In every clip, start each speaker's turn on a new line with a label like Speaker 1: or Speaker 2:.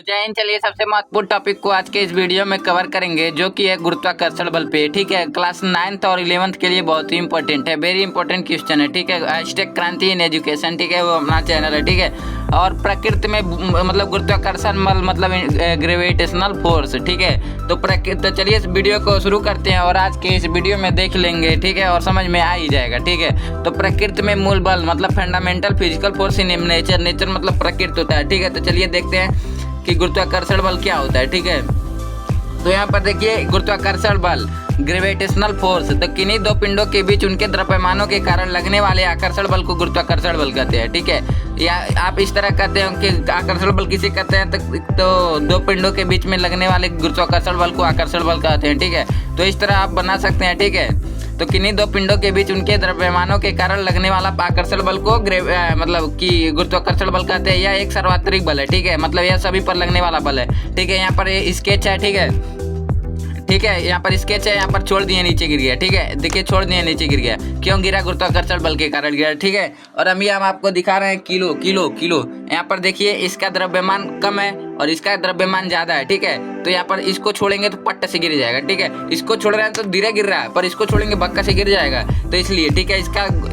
Speaker 1: जय हिंद। चलिए सबसे महत्वपूर्ण टॉपिक को आज के इस वीडियो में कवर करेंगे, जो कि है गुरुत्वाकर्षण बल पे। ठीक है, क्लास 9th और 11th के लिए बहुत ही इंपॉर्टेंट है, वेरी इंपॉर्टेंट क्वेश्चन है। ठीक है, हैशटैग क्रांति इन एजुकेशन, ठीक है, वो अपना चैनल है। ठीक है, और प्रकृति में मतलब गुरुत्वाकर्षण बल मतलब ग्रेविटेशनल फोर्स। ठीक है, तो चलिए इस वीडियो को शुरू करते हैं और आज के इस वीडियो में देख लेंगे। ठीक है, और समझ में आ ही जाएगा। ठीक है, तो प्रकृति में मूल बल मतलब fundamental physical force in nature. Nature मतलब प्रकृति होता है। ठीक है, तो चलिए देखते हैं कि गुरुत्वाकर्षण बल क्या होता है। ठीक है, तो यहाँ पर देखिए गुरुत्वाकर्षण बल ग्रेविटेशनल फोर्स, तो किन्हीं दो पिंडों के बीच उनके द्रव्यमानों के कारण लगने वाले आकर्षण बल को गुरुत्वाकर्षण बल कहते हैं। ठीक है, या आप इस तरह कहते हैं कि आकर्षण बल किसे कहते हैं, तो दो पिंडों के बीच में लगने वाले गुरुत्वाकर्षण बल को आकर्षण बल कहते हैं। ठीक है, तो इस तरह आप बना सकते हैं। ठीक है, तो किन्हीं दो पिंडों के बीच उनके द्रव्यमानों के कारण लगने वाला आकर्षण बल को मतलब कि गुरुत्वाकर्षण बल कहते हैं। यह एक सार्वत्रिक बल है। ठीक है, मतलब यह सभी पर लगने वाला बल है। ठीक है, यहाँ पर ये स्केच है। ठीक है, ठीक है, यहाँ पर स्केच है, यहाँ पर छोड़ दिए नीचे गिर गया। ठीक है, देखिए छोड़ दिए नीचे गिर गया, क्यों गिरा? गुरुत्वाकर्षण बल के कारण गिरा। ठीक है, और अभी हम आपको दिखा रहे हैं किलो किलो किलो। यहाँ पर देखिए इसका द्रव्यमान कम है और इसका द्रव्यमान ज्यादा है। ठीक है, तो यहाँ पर इसको छोड़ेंगे तो पट्ट से गिर जाएगा। ठीक है, इसको छोड़ रहे हैं तो धीरे गिर रहा है, पर इसको छोड़ेंगे बक्का से गिर जाएगा। तो इसलिए ठीक है,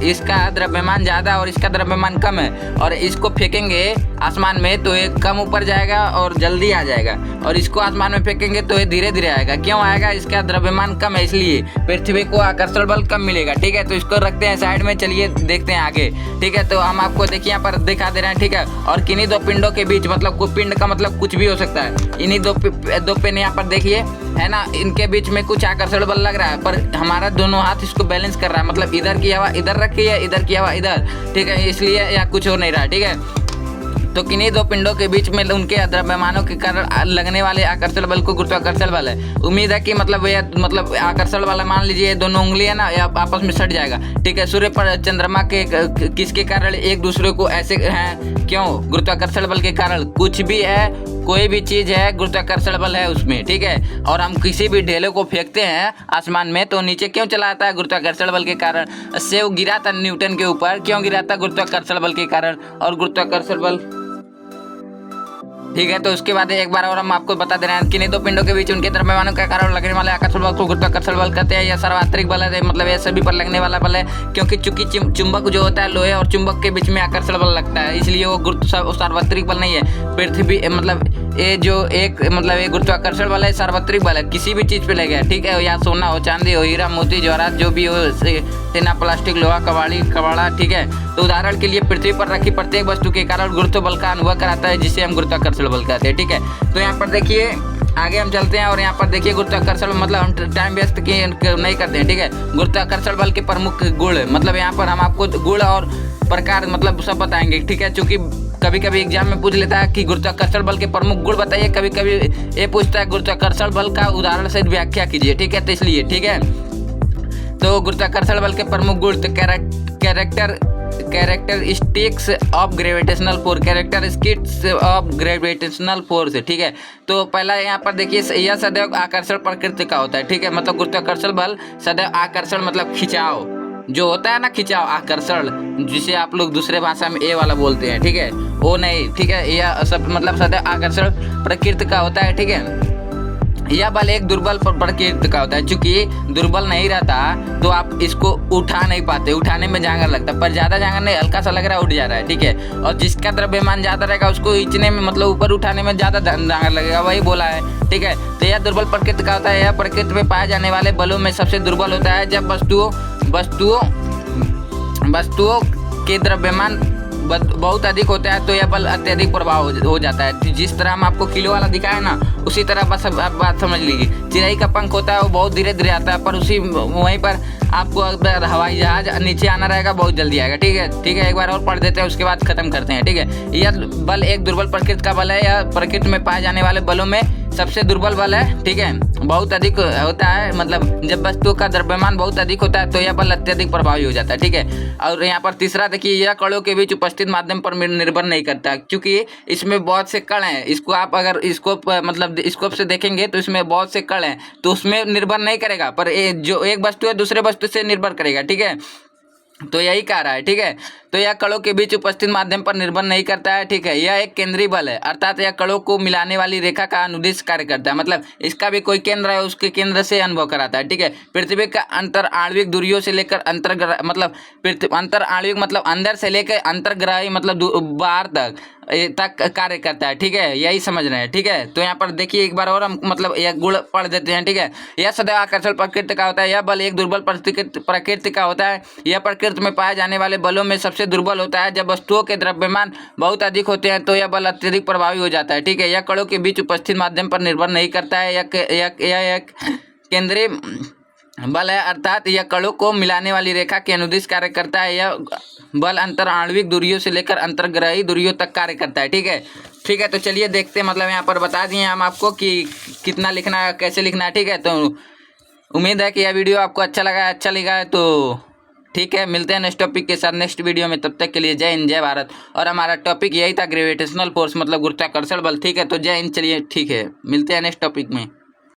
Speaker 1: इसका द्रव्यमान ज्यादा और इसका द्रव्यमान कम है, और इसको फेंकेंगे आसमान में तो ये कम ऊपर जाएगा और जल्दी आ जाएगा, और इसको आसमान में फेंकेंगे तो ये धीरे धीरे आएगा। क्यों आएगा? इसका द्रव्यमान कम है, इसलिए पृथ्वी को आकर्षण बल कम मिलेगा। ठीक है, तो इसको रखते हैं साइड में, चलिए देखते हैं आगे। ठीक है, तो हम आपको देखिए यहाँ पर दिखा दे रहे हैं। ठीक है, और किन्हीं दो पिंडों के बीच मतलब पिंड का मतलब कुछ भी हो सकता है। इन्हीं दो पिंड यहाँ पर देखिए है ना, इनके बीच में कुछ आकर्षण बल लग रहा है, पर हमारा दोनों हाथ इसको बैलेंस कर रहा है। मतलब इधर की हवा इधर रखी है, इधर की हवा इधर। ठीक है, इसलिए यहाँ कुछ हो नहीं रहा। ठीक है, तो किन्हीं दो पिंडों के बीच में उनके द्रव्यमानों के कारण लगने वाले आकर्षण बल को गुरुत्वाकर्षण बल है। उम्मीद है कि मतलब आकर्षण वाला मान लीजिए दोनों उंगली है ना, या आपस में सट जाएगा। ठीक है, सूर्य पर चंद्रमा के किसके कारण एक दूसरे को ऐसे हैं? क्यों? गुरुत्वाकर्षण बल के कारण। कुछ भी है, कोई भी चीज है, गुरुत्वाकर्षण बल है उसमें। ठीक है, और हम किसी भी ढेले को फेंकते हैं आसमान में तो नीचे क्यों चला आता है? गुरुत्वाकर्षण बल के कारण। सेब गिरा था न्यूटन के ऊपर, क्यों गिरा था? गुरुत्वाकर्षण बल के कारण। और गुरुत्वाकर्षण बल ठीक है, तो उसके बाद एक बार और हम आपको बता दे रहे हैं, किन्हीं दो पिंडों के बीच उनके द्रव्यमानों के कारण लगने वाले आकर्षण बल को गुरुत्वाकर्षण बल कहते हैं। यह सार्वत्रिक बल है, मतलब यह सभी पर लगने वाला बल है, क्योंकि चूंकि चुंबक जो होता है लोहे और चुंबक के बीच में आकर्षण बल लगता है, इसलिए वो सार्वत्रिक बल नहीं है। पृथ्वी मतलब ये जो एक मतलब ये गुरुत्वाकर्षण बल है, सार्वत्रिक बल है, किसी भी चीज पे लगेगा। ठीक है, या सोना हो, चांदी हो, हीरा मोती जवाहरात जो भी हो, टेना प्लास्टिक लोहा कबाड़ा। ठीक है, तो उदाहरण के लिए पृथ्वी पर रखी प्रत्येक वस्तु के कारण गुरुत्व बल का अनुभव कराता है, जिसे हम गुरुत्वाकर्षण बल कहते हैं। ठीक है, तो यहाँ पर देखिए आगे हम चलते हैं और यहाँ पर देखिए गुरुत्वाकर्षण मतलब हम टाइम वेस्ट नहीं करते हैं। ठीक है, गुरुत्वाकर्षण बल के प्रमुख गुण मतलब यहाँ पर हम आपको गुण और प्रकार मतलब सब बताएंगे। ठीक है, क्योंकि कभी कभी एग्जाम में पूछ लेता है कि गुरुत्वाकर्षण बल के प्रमुख गुण बताइए, कभी कभी ये पूछता है गुरुत्वाकर्षण बल का उदाहरण से व्याख्या कीजिए। ठीक है, तो इसलिए ठीक है, तो गुरुत्वाकर्षण बल के प्रमुख गुण तो characteristics of gravitational force, characteristics of gravitational force. ठीक है, तो पहला यहाँ पर देखिए, यह सदैव आकर्षण प्रकृति का होता है। ठीक है, मतलब गुरुत्वाकर्षण बल सदैव आकर्षण मतलब खिंचाव जो होता है ना, खिंचाव आकर्षण, जिसे आप लोग दूसरे भाषा में ए वाला बोलते हैं। ठीक है, वो नहीं। ठीक है, यह सब मतलब सदैव आकर्षण प्रकृति का होता है। ठीक है, यह बल एक दुर्बल प्रकृति का होता है। चूंकि दुर्बल नहीं रहता तो आप इसको उठा नहीं पाते, उठाने में जांगर लगता है, पर ज्यादा जांगर नहीं, हल्का सा लग रहा है उठ जा रहा है। ठीक है, और जिसका द्रव्यमान ज्यादा रहेगा उसको खींचने में मतलब ऊपर उठाने में ज्यादा जांगर लगेगा, वही बोला है। ठीक है, तो यह दुर्बल प्रकृति का होता है। यह प्रकृति में पाए जाने वाले बलों में सबसे दुर्बल होता है जब वस्तुओं के द्रव्यमान बहुत अधिक होता है, तो यह बल अत्यधिक प्रभाव हो जाता है। जिस तरह हम आपको किलो वाला दिखाया ना, उसी तरह बस आप बात समझ लीजिए। चिड़ै का पंख होता है, वो बहुत धीरे धीरे आता है, पर वहीं पर आपको अगर हवाई जहाज नीचे आना रहेगा बहुत जल्दी आएगा। ठीक है, ठीक है, एक बार और पढ़ देते हैं, उसके बाद खत्म करते हैं। ठीक है, यह बल एक दुर्बल प्रकृति का बल है। यह प्रकृति में पाए जाने वाले बलों में सबसे दुर्बल बल है। ठीक है, बहुत अधिक होता है, मतलब जब वस्तु का द्रव्यमान बहुत अधिक होता है तो यह बल अत्यधिक प्रभावी हो जाता है। ठीक है, और यहाँ पर तीसरा देखिए, यह कणों के बीच उपस्थित माध्यम पर निर्भर नहीं करता, क्योंकि इसमें बहुत से कण हैं। इसको आप अगर मतलब स्कोप से देखेंगे तो इसमें बहुत से कण हैं, तो उसमें निर्भर नहीं करेगा, पर जो एक वस्तु है दूसरे वस्तु से निर्भर करेगा। ठीक है, तो यही कह रहा है, ठीक है। तो यह कणों के बीच उपस्थित माध्यम पर निर्भर नहीं करता है, ठीक है। यह एक केंद्रीय बल है, अर्थात यह कणों को मिलाने वाली रेखा का अनुदिश कार्य करता है, मतलब इसका भी कोई केंद्र है, उसके केंद्र से अनुभव कराता है, ठीक है। पृथ्वी का अंतर आणविक दूरियों से लेकर अंतर्ग्रह मतलब अंतर आणविक मतलब अंदर से लेकर अंतर्ग्रही मतलब बाहर तक कार्य करता है, ठीक है। यही समझ रहे हैं, ठीक है। तो यहाँ पर देखिए एक बार और हम मतलब यह गुण पढ़ देते हैं, ठीक है। यह सदैव आकर्षण प्रकृति का होता है, यह बल एक दुर्बल प्रकृति का होता है। यह प्रकृति में पाए जाने वाले बलों में सबसे दुर्बल होता है। जब वस्तुओं के द्रव्यमान बहुत अधिक होते हैं तो यह बल अत्यधिक प्रभावी हो जाता है, ठीक है। यह कणों के बीच उपस्थित माध्यम पर निर्भर नहीं करता है, यह एक केंद्रीय बल है, अर्थात यह कणों को मिलाने वाली रेखा के अनुदिश कार्य करता है। यह बल अंतर आणविक दूरियों से लेकर अंतर्ग्रही दूरियों तक कार्य करता है, ठीक है। ठीक है, तो चलिए देखते हैं, मतलब यहाँ पर बता दिए हम आपको कि कितना लिखना है, कैसे लिखना है, ठीक है। तो उम्मीद है कि यह वीडियो आपको अच्छा लगा तो ठीक है, मिलते हैं नेक्स्ट टॉपिक के साथ नेक्स्ट वीडियो में। तब तक के लिए जय हिंद जय भारत। और हमारा टॉपिक यही था ग्रेविटेशनल फोर्स मतलब गुरुत्वाकर्षण बल, ठीक है। तो जय हिंद, चलिए ठीक है, मिलते हैं नेक्स्ट टॉपिक में।